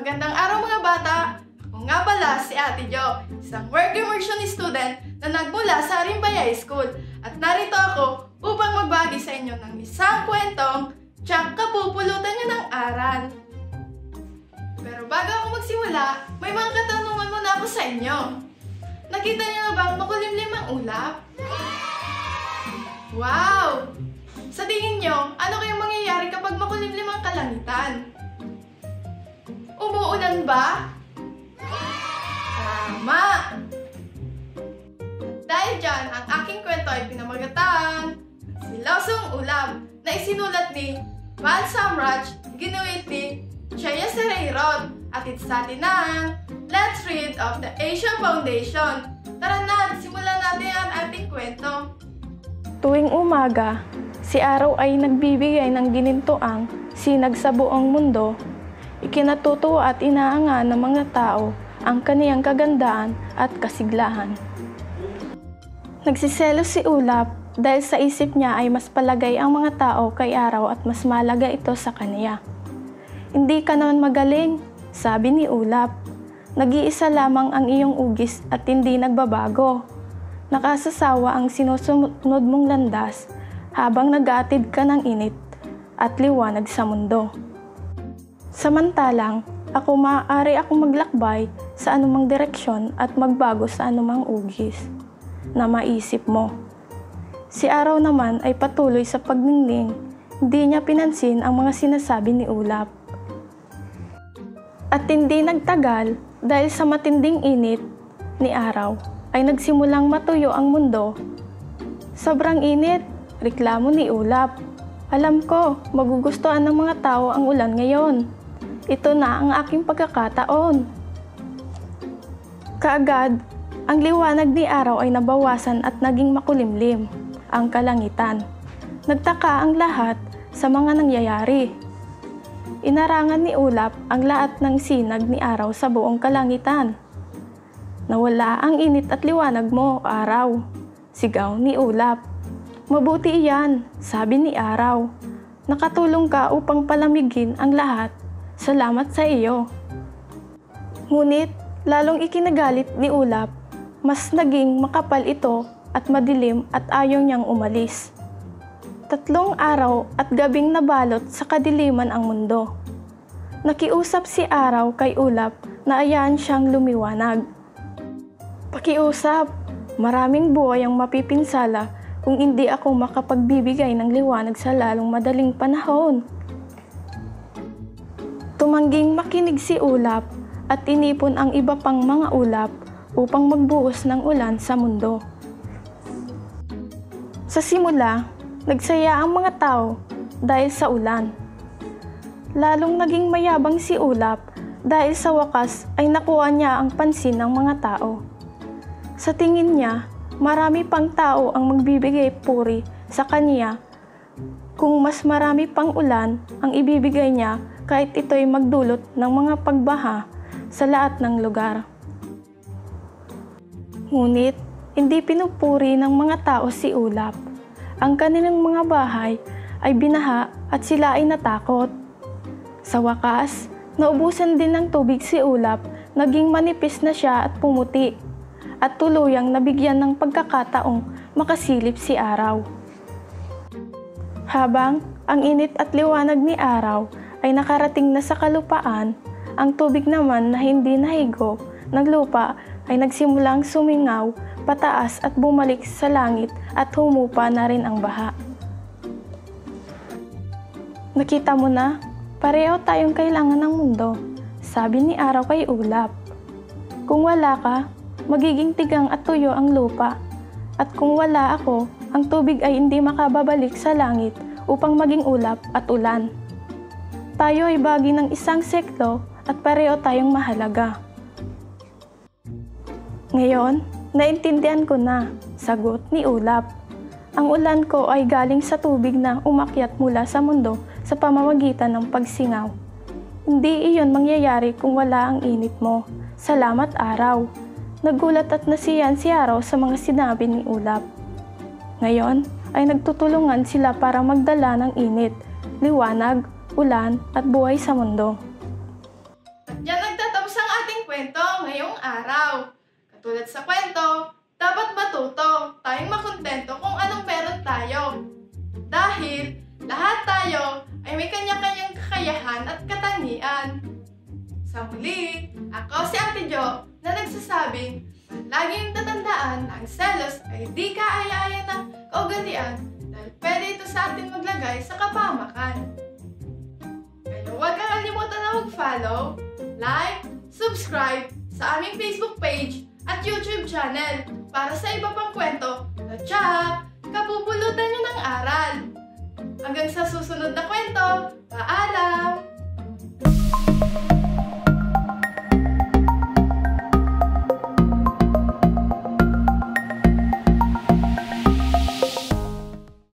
Magandang araw mga bata! Ako nga pala si Ate Jo, isang work immersion student na nagmula sa Arimbaya School. At narito ako upang magbagi sa inyo ng isang kwentong tsak kapupulutan nyo ng aral. Pero bago ako magsimula, may mga katanungan muna ako sa inyo. Nakita niyo na bang makulimlim ang ulap? Wow! Sa tingin nyo, ano kayang mangyayari kapag makulimlim ang kalangitan? Umuulan ba? Tama! Dahil dyan, ang aking kwento ay pinamagatang Silosong Ulap na isinulat ni Val Samraj, ginuhit ni Chaya Sereirot, at itsatin ng Let's Read of the Asian Foundation. Tara na, simulan natin ang ating kwento. Tuwing umaga, si Araw ay nagbibigay ng ginintoang sinag sa buong mundo. Ikinatutuwa at inaangan ng mga tao ang kaniyang kagandaan at kasiglahan. Nagsiselos si Ulap dahil sa isip niya ay mas palagay ang mga tao kay Araw at mas malaga ito sa kaniya. Hindi ka naman magaling, sabi ni Ulap. Nag-iisa lamang ang iyong ugis at hindi nagbabago. Nakasasawa ang sinusunod mong landas habang nag-aatid ka ng init at liwanag sa mundo. Samantalang, maaari akong maglakbay sa anumang direksyon at magbago sa anumang ugis na maisip mo. Si Araw naman ay patuloy sa pagningning, hindi niya pinansin ang mga sinasabi ni Ulap. At hindi nagtagal dahil sa matinding init ni Araw ay nagsimulang matuyo ang mundo. Sobrang init, reklamo ni Ulap. Alam ko, magugustuhan ng mga tao ang ulan ngayon. Ito na ang aking pagkakataon. Kaagad, ang liwanag ni Araw ay nabawasan at naging makulimlim ang kalangitan. Nagtaka ang lahat sa mga nangyayari. Inarangan ni Ulap ang lahat ng sinag ni Araw sa buong kalangitan. Nawala ang init at liwanag mo, Araw, sigaw ni Ulap. Mabuti iyan, sabi ni Araw. Nakatulong ka upang palamigin ang lahat. Salamat sa iyo. Ngunit, lalong ikinagalit ni Ulap, mas naging makapal ito at madilim at ayaw niyang umalis. 3 araw at gabing nabalot sa kadiliman ang mundo. Nakiusap si Araw kay Ulap na ayahan siyang lumiwanag. Pakiusap, maraming buhay ang mapipinsala kung hindi ako makapagbibigay ng liwanag sa lalong madaling panahon. Tumangging makinig si Ulap at tinipon ang iba pang mga ulap upang magbuhos ng ulan sa mundo. Sa simula, nagsaya ang mga tao dahil sa ulan. Lalong naging mayabang si Ulap dahil sa wakas ay nakuha niya ang pansin ng mga tao. Sa tingin niya, marami pang tao ang magbibigay puri sa kaniya kung mas marami pang ulan ang ibibigay niya kahit ito'y magdulot ng mga pagbaha sa lahat ng lugar. Ngunit, hindi pinupuri ng mga tao si Ulap. Ang kanilang mga bahay ay binaha at sila ay natakot. Sa wakas, naubusan din ng tubig si Ulap, naging manipis na siya at pumuti, at tuluyang nabigyan ng pagkakataong makasilip si Araw. Habang ang init at liwanag ni Araw ay nakarating na sa kalupaan, ang tubig naman na hindi nahigo ng lupa ay nagsimulang sumingaw pataas at bumalik sa langit at humupa na rin ang baha. Nakita mo na, pareho tayong kailangan ng mundo, sabi ni Araw kay Ulap. Kung wala ka, magiging tigang at tuyo ang lupa. At kung wala ako, ang tubig ay hindi makababalik sa langit upang maging ulap at ulan. Tayo ay bahagi ng isang seklo at pareho tayong mahalaga. Ngayon, naintindihan ko na, sagot ni Ulap. Ang ulan ko ay galing sa tubig na umakyat mula sa mundo sa pamamagitan ng pagsingaw. Hindi iyon mangyayari kung wala ang init mo. Salamat, Araw. Nagulat at nasiyahan si Araw sa mga sinabi ni Ulap. Ngayon ay nagtutulungan sila para magdala ng init, liwanag, ulan at buhay sa mundo. Yan kwento ngayong araw. Katulad sa kwento, dapat matuto tayong makontento kung anong meron tayo. Dahil lahat tayo ay may kanya-kanyang kakayahan at katangian. Sa muli, ako si Ate Jo na nagsasabing laging tatandaan na ang selos ay di kaaya-aya na kaugalian dahil pwede ito sa atin maglagay sa kapamakan. Kaya huwag kang kalimutan na mag-follow, like, subscribe sa aming Facebook page at YouTube channel para sa iba pang kwento na tsak, kapupulutan nyo ng aral. Hanggang sa susunod na kwento, paalam!